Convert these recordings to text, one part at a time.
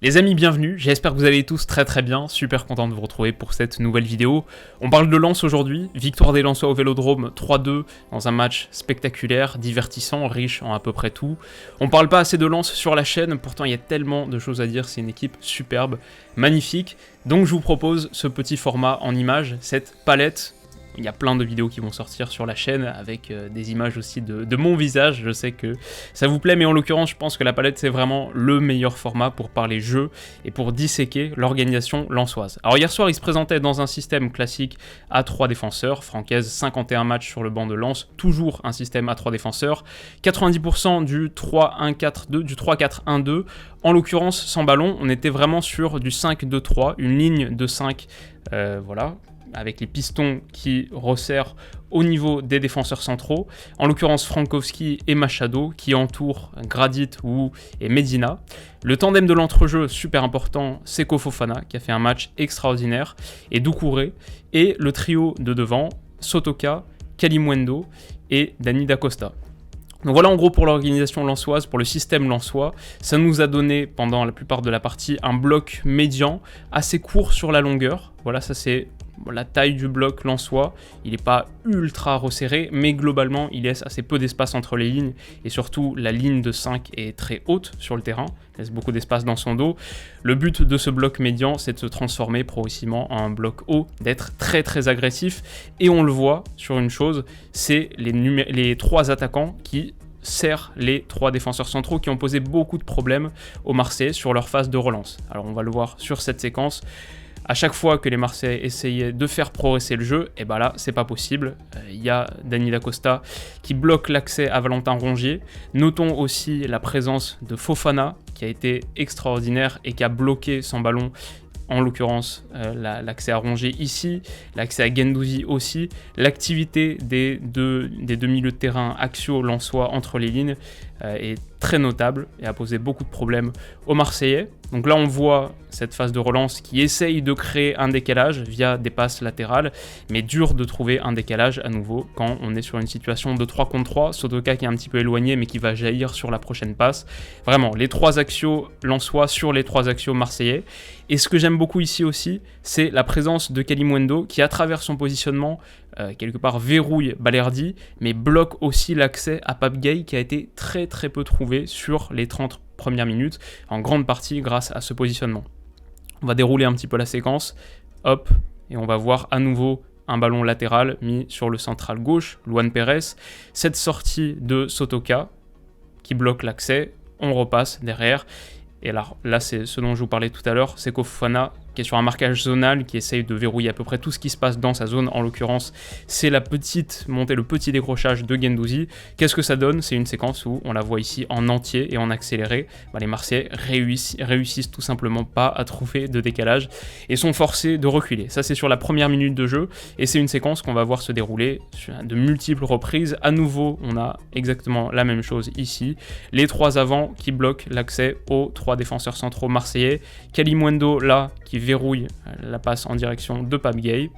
Les amis, bienvenue, j'espère que vous allez tous très bien, super content de vous retrouver pour cette nouvelle vidéo. On parle de Lens aujourd'hui, victoire des Lensois au Vélodrome 3-2 dans un match spectaculaire, divertissant, riche en à peu près tout. On parle pas assez de Lens sur la chaîne, pourtant il y a tellement de choses à dire, c'est une équipe superbe, magnifique. Donc je vous propose ce petit format en images, cette palette. Il y a plein de vidéos qui vont sortir sur la chaîne avec des images aussi de mon visage, je sais que ça vous plaît, mais en l'occurrence je pense que la palette c'est vraiment le meilleur format pour parler jeu et pour disséquer l'organisation lensoise. Alors hier soir il se présentait dans un système classique à 3 défenseurs, Francaise 51 matchs sur le banc de Lens, toujours un système à 3 défenseurs, 90% du 3-1-4-2, du 3-4-1-2, en l'occurrence sans ballon, on était vraiment sur du 5-2-3, une ligne de 5, voilà, avec les pistons qui resserrent au niveau des défenseurs centraux, en l'occurrence Frankowski et Machado, qui entourent Gradit et Medina. Le tandem de l'entrejeu, super important, Seko Fofana, qui a fait un match extraordinaire, et Doucouré, et le trio de devant, Sotoka, Kalimuendo et Dani Dacosta. Donc voilà en gros pour l'organisation lensoise, pour le système lensois, ça nous a donné pendant la plupart de la partie un bloc médian, assez court sur la longueur, voilà ça c'est la taille du bloc lensois, il n'est pas ultra resserré, mais globalement il laisse assez peu d'espace entre les lignes, et surtout la ligne de 5 est très haute sur le terrain, il laisse beaucoup d'espace dans son dos. Le but de ce bloc médian, c'est de se transformer progressivement en un bloc haut, d'être très agressif, et on le voit sur une chose, c'est les trois attaquants qui serrent les trois défenseurs centraux qui ont posé beaucoup de problèmes aux Marseillais sur leur phase de relance. Alors on va le voir sur cette séquence. À chaque fois que les Marseillais essayaient de faire progresser le jeu, et ben là, c'est pas possible. Il y a Dani Dacosta qui bloque l'accès à Valentin Rongier. Notons aussi la présence de Fofana, qui a été extraordinaire et qui a bloqué son ballon, en l'occurrence l'accès à Rongier ici, l'accès à Guendouzi aussi, l'activité des deux milieux de terrain axiaux lensois entre les lignes est très notable et a posé beaucoup de problèmes aux Marseillais. Donc là on voit cette phase de relance qui essaye de créer un décalage via des passes latérales, mais dur de trouver un décalage à nouveau quand on est sur une situation de 3 contre 3, Sotoka qui est un petit peu éloigné mais qui va jaillir sur la prochaine passe. Vraiment, les trois axiaux lensois sur les trois axiaux marseillais. Et ce que j'aime beaucoup ici aussi, c'est la présence de Kalimuendo qui à travers son positionnement quelque part verrouille Balerdi, mais bloque aussi l'accès à Pape Gueye qui a été très peu trouvé sur les 30 premières minutes, en grande partie grâce à ce positionnement. On va dérouler un petit peu la séquence, hop, et on va voir à nouveau un ballon latéral mis sur le central gauche, Luan Pérez, cette sortie de Sotoka qui bloque l'accès, on repasse derrière, et là c'est ce dont je vous parlais tout à l'heure, c'est Fofana qui est sur un marquage zonal, qui essaye de verrouiller à peu près tout ce qui se passe dans sa zone. En l'occurrence, c'est la petite montée, le petit décrochage de Guendouzi. Qu'est-ce que ça donne? C'est une séquence où on la voit ici en entier et en accéléré. Les Marseillais réussissent tout simplement pas à trouver de décalage et sont forcés de reculer. Ça, c'est sur la première minute de jeu et c'est une séquence qu'on va voir se dérouler de multiples reprises. À nouveau, on a exactement la même chose ici. Les trois avants qui bloquent l'accès aux trois défenseurs centraux marseillais. Kalimuendo, là, qui verrouille la passe en direction de Pape Gueye,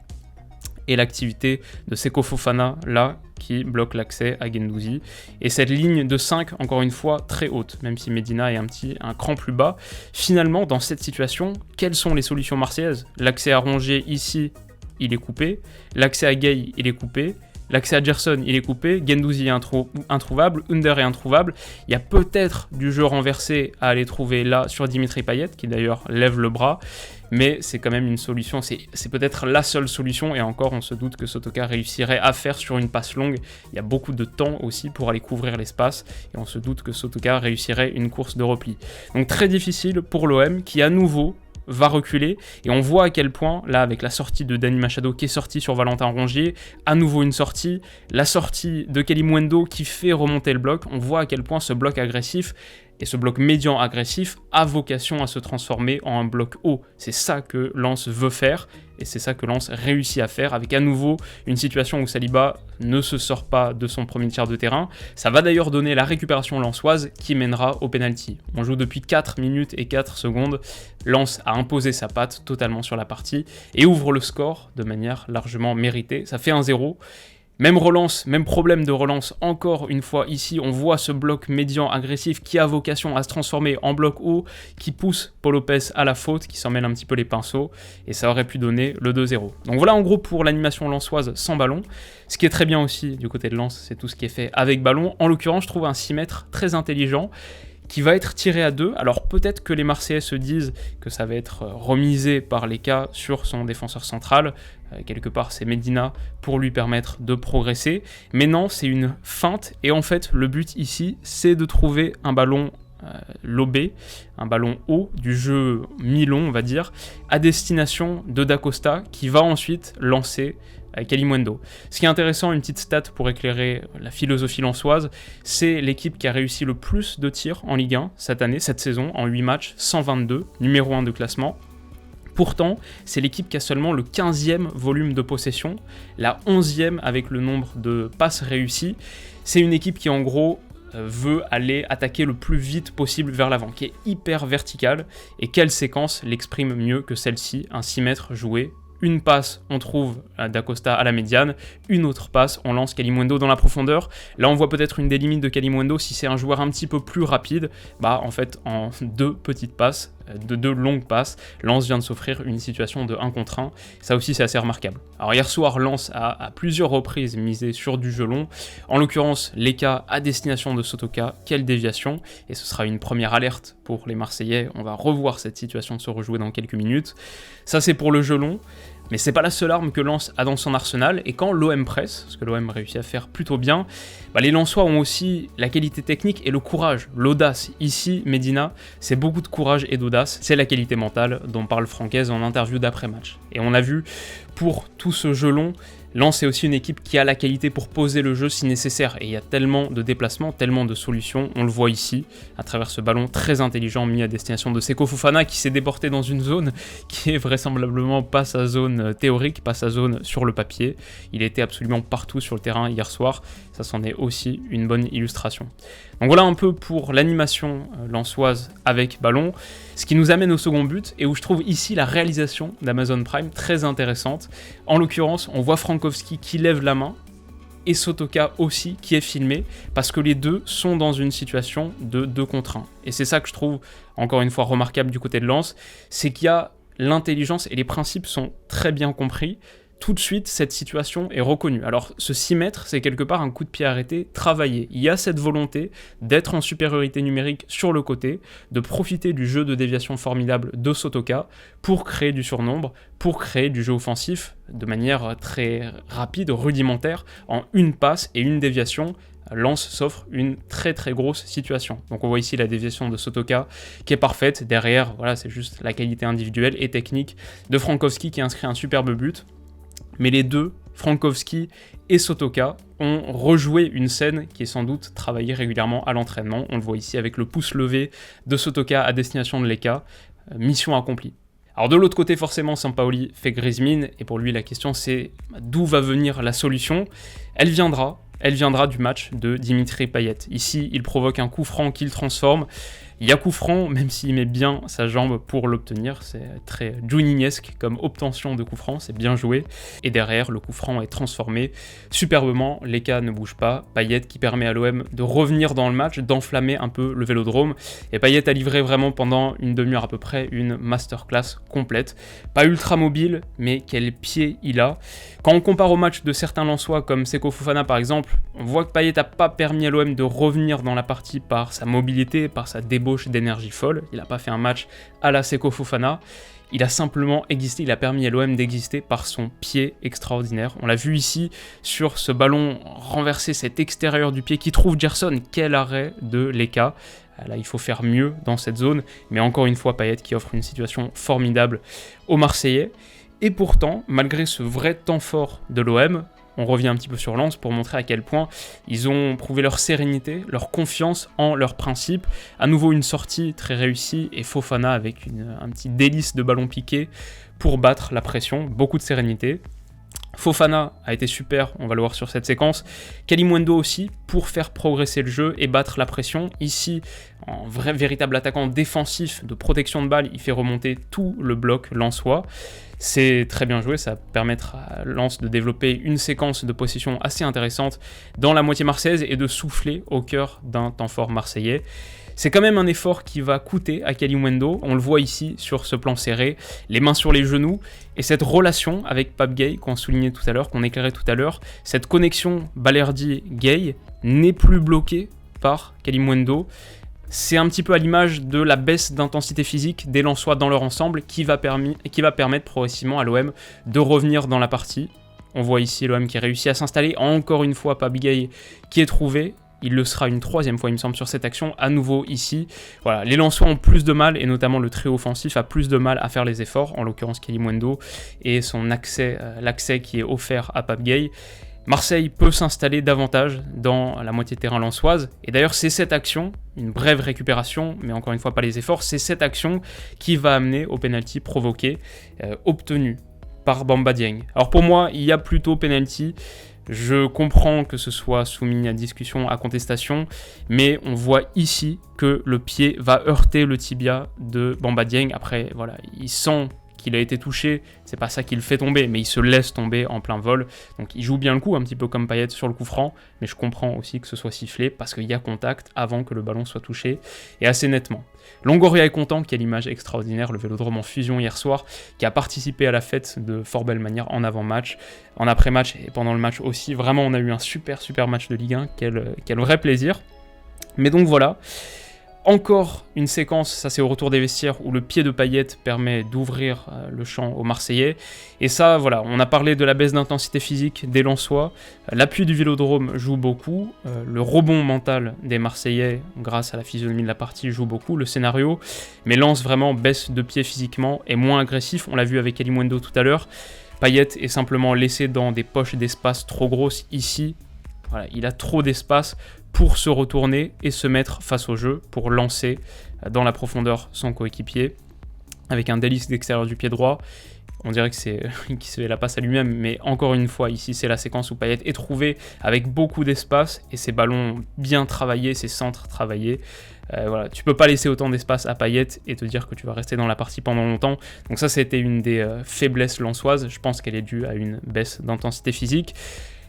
et l'activité de Seko Fofana là qui bloque l'accès à Guendouzi. Et cette ligne de 5, encore une fois, très haute, même si Medina est un cran plus bas. Finalement, dans cette situation, quelles sont les solutions marseillaises? L'accès à Rongier ici, il est coupé. L'accès à Gueye, il est coupé. L'accès à Gerson, il est coupé. Guendouzi est introuvable. Under est introuvable. Il y a peut-être du jeu renversé à aller trouver là sur Dimitri Payet, qui d'ailleurs lève le bras. Mais c'est quand même une solution, c'est peut-être la seule solution, et encore on se doute que Sotoka réussirait à faire sur une passe longue. Il y a beaucoup de temps aussi pour aller couvrir l'espace, et on se doute que Sotoka réussirait une course de repli. Donc très difficile pour l'OM qui à nouveau va reculer, et on voit à quel point, là avec la sortie de Dani Machado qui est sorti sur Valentin Rongier, à nouveau une sortie, la sortie de Kalimuendo qui fait remonter le bloc, on voit à quel point ce bloc agressif et ce bloc médian agressif a vocation à se transformer en un bloc haut. C'est ça que Lens veut faire, et c'est ça que Lens réussit à faire, avec à nouveau une situation où Saliba ne se sort pas de son premier tiers de terrain. Ça va d'ailleurs donner la récupération lensoise qui mènera au penalty. On joue depuis 4 minutes et 4 secondes. Lens a imposé sa patte totalement sur la partie, et ouvre le score de manière largement méritée. Ça fait 1-0. Même relance, même problème de relance, encore une fois ici, on voit ce bloc médian agressif qui a vocation à se transformer en bloc haut, qui pousse Paul Lopez à la faute, qui s'en mêle un petit peu les pinceaux, et ça aurait pu donner le 2-0. Donc voilà en gros pour l'animation lensoise sans ballon. Ce qui est très bien aussi du côté de Lens, c'est tout ce qui est fait avec ballon. En l'occurrence, je trouve un 6 mètres très intelligent, qui va être tiré à 2. Alors peut-être que les Marseillais se disent que ça va être remisé par Leka sur son défenseur central. Quelque part, c'est Medina pour lui permettre de progresser. Mais non, c'est une feinte. Et en fait, le but ici, c'est de trouver un ballon lobé, un ballon haut, du jeu mi-long, on va dire, à destination de Dacosta, qui va ensuite lancer Kalimundo. Ce qui est intéressant, une petite stat pour éclairer la philosophie lensoise, c'est l'équipe qui a réussi le plus de tirs en Ligue 1 cette saison, en 8 matchs, 122, numéro 1 de classement. Pourtant, c'est l'équipe qui a seulement le 15e volume de possession, la 11e avec le nombre de passes réussies. C'est une équipe qui en gros veut aller attaquer le plus vite possible vers l'avant, qui est hyper verticale, et quelle séquence l'exprime mieux que celle-ci, un 6 mètres joué. Une passe, on trouve Dacosta à la médiane. Une autre passe, on lance Kalimundo dans la profondeur. Là, on voit peut-être une des limites de Kalimundo. Si c'est un joueur un petit peu plus rapide, bah en fait, en 2 petites passes, de 2 longues passes, Lens vient de s'offrir une situation de 1 contre 1. Ça aussi, c'est assez remarquable. Alors hier soir, Lens a à plusieurs reprises misé sur du jeu long. En l'occurrence, Leka à destination de Sotoka. Quelle déviation. Et ce sera une première alerte pour les Marseillais. On va revoir cette situation se rejouer dans quelques minutes. Ça, c'est pour le jeu long. Mais c'est pas la seule arme que Lens a dans son arsenal, et quand l'OM presse, ce que l'OM réussit à faire plutôt bien, bah les Lensois ont aussi la qualité technique et le courage, l'audace. Ici, Medina, c'est beaucoup de courage et d'audace, c'est la qualité mentale dont parle Francaise en interview d'après-match. Et on a vu, pour tout ce jeu long, Lens est aussi une équipe qui a la qualité pour poser le jeu si nécessaire, et il y a tellement de déplacements, tellement de solutions, on le voit ici, à travers ce ballon très intelligent mis à destination de Seko Fofana, qui s'est déporté dans une zone qui est vraisemblablement pas sa zone théorique, pas sa zone sur le papier. Il était absolument partout sur le terrain hier soir, ça s'en est aussi une bonne illustration. Donc voilà un peu pour l'animation lensoise avec ballon, ce qui nous amène au second but, et où je trouve ici la réalisation d'Amazon Prime très intéressante. En l'occurrence, on voit Frankowski qui lève la main, et Sotoka aussi qui est filmé, parce que les deux sont dans une situation de 2 contre 1. Et c'est ça que je trouve, encore une fois, remarquable du côté de Lens, c'est qu'il y a l'intelligence et les principes sont très bien compris. Tout de suite, cette situation est reconnue. Alors, ce 6 mètres, c'est quelque part un coup de pied arrêté travaillé. Il y a cette volonté d'être en supériorité numérique sur le côté, de profiter du jeu de déviation formidable de Sotoka pour créer du surnombre, pour créer du jeu offensif de manière très rapide, rudimentaire, en une passe et une déviation. Lens s'offre une très très grosse situation. Donc on voit ici la déviation de Sotoka qui est parfaite. Derrière, voilà, c'est juste la qualité individuelle et technique de Frankowski qui inscrit un superbe but. Mais les deux, Frankowski et Sotoka, ont rejoué une scène qui est sans doute travaillée régulièrement à l'entraînement. On le voit ici avec le pouce levé de Sotoka à destination de Leka. Mission accomplie. Alors de l'autre côté, forcément, Sampaoli fait grise mine, et pour lui, la question c'est d'où va venir la solution. Elle viendra du match de Dimitri Payet. Ici, il provoque un coup franc qu'il transforme. Il y a coup franc, même s'il met bien sa jambe pour l'obtenir. C'est très Juninho-esque comme obtention de coup franc, c'est bien joué. Et derrière, le coup franc est transformé superbement. Leka ne bouge pas. Payet qui permet à l'OM de revenir dans le match, d'enflammer un peu le Vélodrome. Et Payet a livré vraiment pendant une demi-heure à peu près une masterclass complète. Pas ultra mobile, mais quel pied il a. Quand on compare au match de certains Lensois comme Seko Fofana par exemple, on voit que Payet n'a pas permis à l'OM de revenir dans la partie par sa mobilité, par sa débauche d'énergie folle. Il n'a pas fait un match à la Seko Fofana. Il a simplement existé, il a permis à l'OM d'exister par son pied extraordinaire. On l'a vu ici sur ce ballon renversé, cet extérieur du pied qui trouve Gerson. Quel arrêt de Leka. Là, il faut faire mieux dans cette zone. Mais encore une fois, Payet qui offre une situation formidable aux Marseillais. Et pourtant, malgré ce vrai temps fort de l'OM, on revient un petit peu sur Lens pour montrer à quel point ils ont prouvé leur sérénité, leur confiance en leurs principes. À nouveau une sortie très réussie et Fofana avec un petit délice de ballon piqué pour battre la pression, beaucoup de sérénité. Fofana a été super, on va le voir sur cette séquence. Kalimundo aussi, pour faire progresser le jeu et battre la pression. Ici, en vrai véritable attaquant défensif de protection de balle, il fait remonter tout le bloc lensois. C'est très bien joué, ça va permettre à Lens de développer une séquence de possession assez intéressante dans la moitié marseillaise et de souffler au cœur d'un temps fort marseillais. C'est quand même un effort qui va coûter à Kalimundo, on le voit ici sur ce plan serré, les mains sur les genoux, et cette relation avec Pape Gueye qu'on soulignait tout à l'heure, qu'on éclairait tout à l'heure, cette connexion Balerdi-Gueye n'est plus bloquée par Kalimundo. C'est un petit peu à l'image de la baisse d'intensité physique des Lensois dans leur ensemble qui va permettre progressivement à l'OM de revenir dans la partie. On voit ici l'OM qui réussit à s'installer, encore une fois Pape Gueye qui est trouvé. Il le sera une troisième fois, il me semble, sur cette action, à nouveau ici. Voilà, les Lensois ont plus de mal, et notamment le trio offensif a plus de mal à faire les efforts, en l'occurrence Kalimundo, et son accès, l'accès qui est offert à Pape Gueye. Marseille peut s'installer davantage dans la moitié de terrain lensoise, et d'ailleurs c'est cette action, une brève récupération, mais encore une fois pas les efforts, c'est cette action qui va amener au penalty provoqué, obtenu par Bamba Dieng. Alors pour moi, il y a plutôt penalty. Je comprends que ce soit soumis à discussion, à contestation, mais on voit ici que le pied va heurter le tibia de Bamba Dieng. Après, voilà, il sent qu'il a été touché, c'est pas ça qui le fait tomber, mais il se laisse tomber en plein vol. Donc il joue bien le coup, un petit peu comme Payet sur le coup franc, mais je comprends aussi que ce soit sifflé parce qu'il y a contact avant que le ballon soit touché, et assez nettement. Longoria est content, quelle image extraordinaire, le Vélodrome en fusion hier soir, qui a participé à la fête de fort belle manière en avant-match, en après-match et pendant le match aussi. Vraiment, on a eu un super match de Ligue 1, quel vrai plaisir. Mais donc voilà. Encore une séquence, ça c'est au retour des vestiaires, où le pied de Payet permet d'ouvrir le champ aux Marseillais. Et ça, voilà, on a parlé de la baisse d'intensité physique des Lensois. L'appui du Vélodrome joue beaucoup. Le rebond mental des Marseillais, grâce à la physionomie de la partie, joue beaucoup. Le scénario, mais Lens vraiment baisse de pied physiquement, est moins agressif. On l'a vu avec Kalimundo tout à l'heure. Payet est simplement laissé dans des poches d'espace trop grosses ici. Voilà, il a trop d'espace pour se retourner et se mettre face au jeu, pour lancer dans la profondeur son coéquipier, avec un délice d'extérieur du pied droit. On dirait que c'est qu'il se fait la passe à lui-même, mais encore une fois, ici c'est la séquence où Payet est trouvé avec beaucoup d'espace, et ses ballons bien travaillés, ses centres travaillés. Voilà, tu peux pas laisser autant d'espace à Payet et te dire que tu vas rester dans la partie pendant longtemps. Donc ça, c'était une des faiblesses lensoises. Je pense qu'elle est due à une baisse d'intensité physique.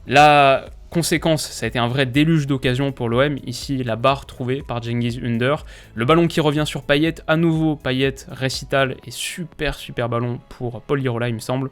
La conséquence, ça a été un vrai déluge d'occasions pour l'OM. Ici, la barre trouvée par Cengiz Under. Le ballon qui revient sur Payet, à nouveau Payet, récital et super ballon pour Paul Lirola, il me semble,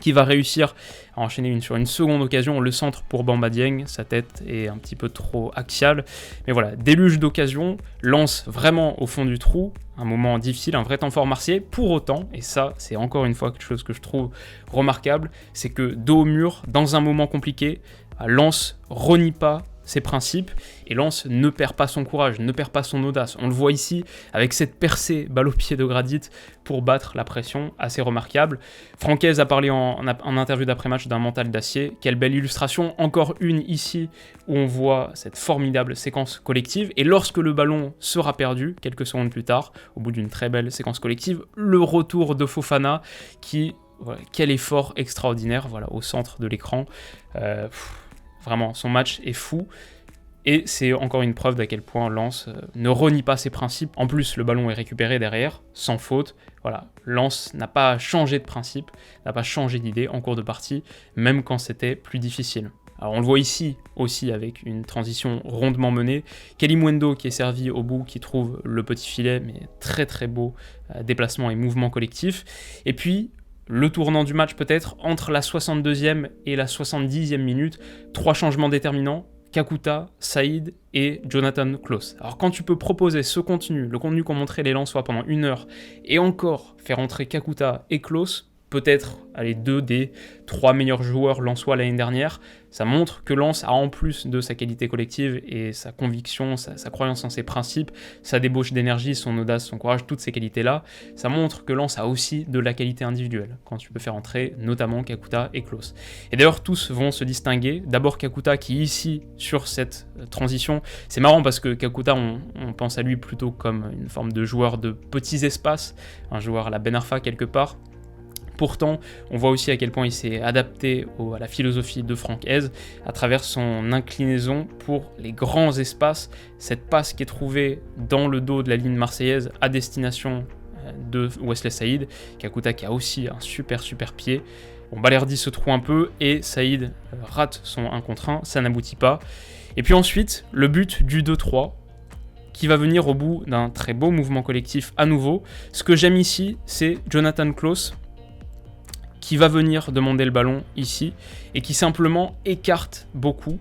qui va réussir à enchaîner sur une seconde occasion, le centre pour Bamba Dieng, sa tête est un petit peu trop axiale, mais voilà, déluge d'occasion, Lens vraiment au fond du trou, un moment difficile, un vrai temps fort marseillais. Pour autant, et ça c'est encore une fois quelque chose que je trouve remarquable, c'est que dos au mur, dans un moment compliqué, Lens renie pas ses principes, et Lens ne perd pas son courage, ne perd pas son audace. On le voit ici avec cette percée balle au pied de Gradit pour battre la pression, assez remarquable. Francaise a parlé en interview d'après-match d'un mental d'acier. Quelle belle illustration, encore une ici où on voit cette formidable séquence collective, et lorsque le ballon sera perdu, quelques secondes plus tard, au bout d'une très belle séquence collective, le retour de Fofana qui... Voilà, quel effort extraordinaire, voilà, au centre de l'écran. Vraiment, son match est fou. Et c'est encore une preuve d'à quel point Lens ne renie pas ses principes. En plus, le ballon est récupéré derrière, sans faute. Voilà, Lens n'a pas changé de principe, n'a pas changé d'idée en cours de partie, même quand c'était plus difficile. Alors on le voit ici aussi avec une transition rondement menée. Kalimundo qui est servi au bout, qui trouve le petit filet, mais très beau déplacement et mouvement collectif. Et puis, le tournant du match peut-être, entre la 62e et la 70e minute, 3 changements déterminants, Kakuta, Saïd et Jonathan Klaus. Alors quand tu peux proposer ce contenu, le contenu qu'ont montré les Lensois pendant 1 heure, et encore faire entrer Kakuta et Klaus, peut-être les 2 des 3 meilleurs joueurs lensois l'année dernière, ça montre que Lens a, en plus de sa qualité collective et sa conviction, sa croyance en ses principes, sa débauche d'énergie, son audace, son courage, toutes ces qualités-là, ça montre que Lens a aussi de la qualité individuelle, quand tu peux faire entrer notamment Kakuta et Klaus. Et d'ailleurs, tous vont se distinguer. D'abord Kakuta qui, ici, sur cette transition, c'est marrant parce que Kakuta, on pense à lui plutôt comme une forme de joueur de petits espaces, un joueur à la Ben Arfa quelque part. Pourtant, on voit aussi à quel point il s'est adapté à la philosophie de Franck Hez à travers son inclinaison pour les grands espaces. Cette passe qui est trouvée dans le dos de la ligne marseillaise à destination de Wesley Saïd. Kakuta qui a aussi un super pied. Bon, Balerdi se trouve un peu et Saïd rate son 1 contre 1, ça n'aboutit pas. Et puis ensuite, le but du 2-3 qui va venir au bout d'un très beau mouvement collectif à nouveau. Ce que j'aime ici, c'est Jonathan Klaus qui va venir demander le ballon ici et qui simplement écarte beaucoup.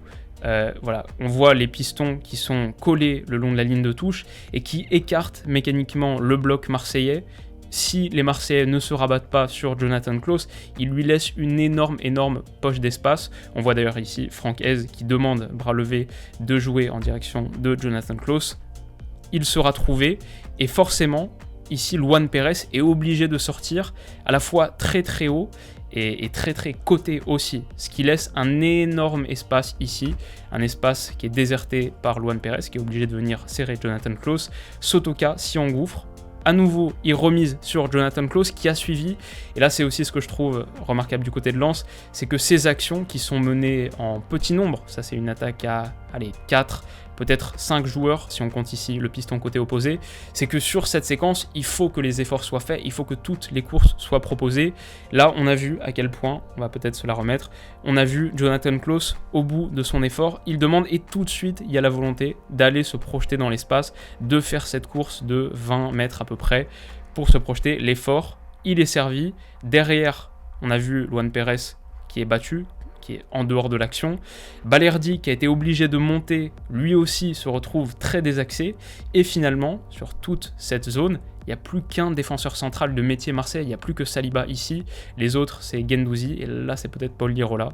Voilà, on voit les pistons qui sont collés le long de la ligne de touche et qui écartent mécaniquement le bloc marseillais. Si les Marseillais ne se rabattent pas sur Jonathan Klaus, il lui laisse une énorme poche d'espace. On voit d'ailleurs ici Franck Hez qui demande, bras levé, de jouer en direction de Jonathan Klaus. Il sera trouvé et forcément, ici, Luan Pérez est obligé de sortir à la fois très haut et très côté aussi, ce qui laisse un énorme espace ici, un espace qui est déserté par Luan Pérez, qui est obligé de venir serrer Jonathan Klaus. Sotoka s'y engouffre. À nouveau, il remise sur Jonathan Klaus qui a suivi. Et là, c'est aussi ce que je trouve remarquable du côté de Lens, c'est que ces actions qui sont menées en petit nombre, ça c'est une attaque à 4, peut-être 5 joueurs, si on compte ici le piston côté opposé, c'est que sur cette séquence, il faut que les efforts soient faits, il faut que toutes les courses soient proposées. Là, on a vu à quel point, on va peut-être se la remettre, on a vu Jonathan Klaus au bout de son effort, il demande et tout de suite, il y a la volonté d'aller se projeter dans l'espace, de faire cette course de 20 mètres à peu près pour se projeter. L'effort, il est servi. Derrière, on a vu Luan Pérez qui est battu, qui est en dehors de l'action. Balerdi, qui a été obligé de monter, lui aussi se retrouve très désaxé. Et finalement, sur toute cette zone, il n'y a plus qu'un défenseur central de métier Marseille, il n'y a plus que Saliba ici. Les autres, c'est Guendouzi, et là, c'est peut-être Paul Lirola.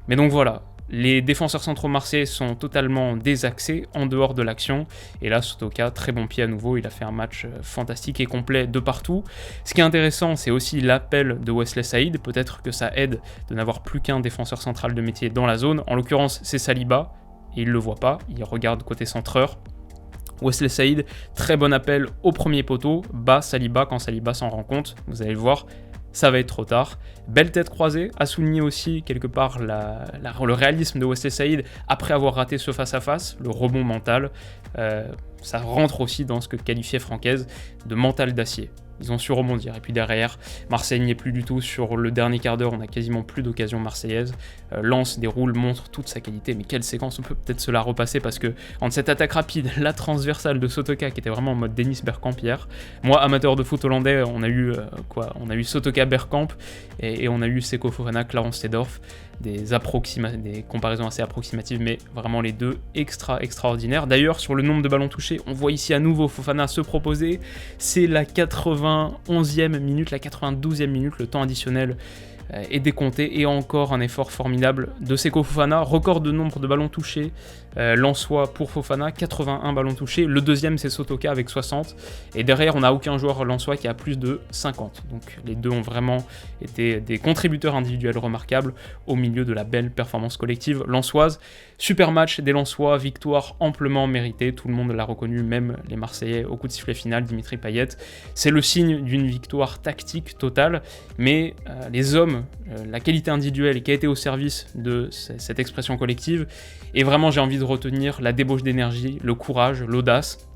Mais donc voilà, les défenseurs centraux marseillais sont totalement désaxés en dehors de l'action. Et là, Sotoka, très bon pied à nouveau, il a fait un match fantastique et complet de partout. Ce qui est intéressant, c'est aussi l'appel de Wesley Saïd. Peut-être que ça aide de n'avoir plus qu'un défenseur central de métier dans la zone. En l'occurrence, c'est Saliba, et il ne le voit pas, il regarde côté centreur. Wesley Saïd, très bon appel au premier poteau, bat Saliba quand Saliba s'en rend compte, vous allez le voir. Ça va être trop tard. Belle tête croisée, a souligné aussi quelque part le réalisme de Wesley Saïd après avoir raté ce face-à-face, le rebond mental. Ça rentre aussi dans ce que qualifiait Franck Hez de mental d'acier. Ils ont su rebondir. Et puis derrière, Marseille n'y est plus du tout. Sur le dernier quart d'heure, on n'a quasiment plus d'occasion marseillaise. Lance, déroule, montre toute sa qualité. Mais quelle séquence, on peut peut-être se la repasser parce que entre cette attaque rapide, la transversale de Sotoka qui était vraiment en mode Dennis Bergkamp hier. Moi, amateur de foot hollandais, on a eu Sotoka Bergkamp et on a eu Seko Fofana, Clarence Seedorf. Des comparaisons assez approximatives, mais vraiment les deux extraordinaires. D'ailleurs, sur le nombre de ballons touchés, on voit ici à nouveau Fofana se proposer. C'est la 91e minute, la 92e minute, le temps additionnel est décompté, et encore un effort formidable de Seko Fofana, record de nombre de ballons touchés, Lensois pour Fofana, 81 ballons touchés, le deuxième c'est Sotoka avec 60, et derrière on n'a aucun joueur lensois qui a plus de 50, donc les deux ont vraiment été des contributeurs individuels remarquables au milieu de la belle performance collective lensoise. Super match des Lensois, victoire amplement méritée, tout le monde l'a reconnu, même les Marseillais au coup de sifflet final, Dimitri Payet. C'est le signe d'une victoire tactique totale, mais les hommes, la qualité individuelle qui a été au service de cette expression collective, et vraiment j'ai envie de retenir la débauche d'énergie, le courage, l'audace.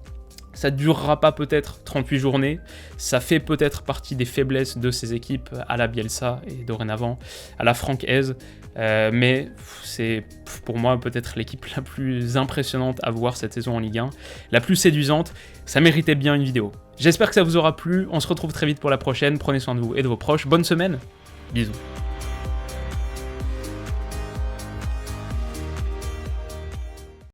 Ça ne durera pas peut-être 38 journées, ça fait peut-être partie des faiblesses de ces équipes à la Bielsa et dorénavant à la Franck Hez, mais c'est pour moi peut-être l'équipe la plus impressionnante à voir cette saison en Ligue 1, la plus séduisante. Ça méritait bien une vidéo. J'espère que ça vous aura plu, on se retrouve très vite pour la prochaine, prenez soin de vous et de vos proches, bonne semaine, bisous.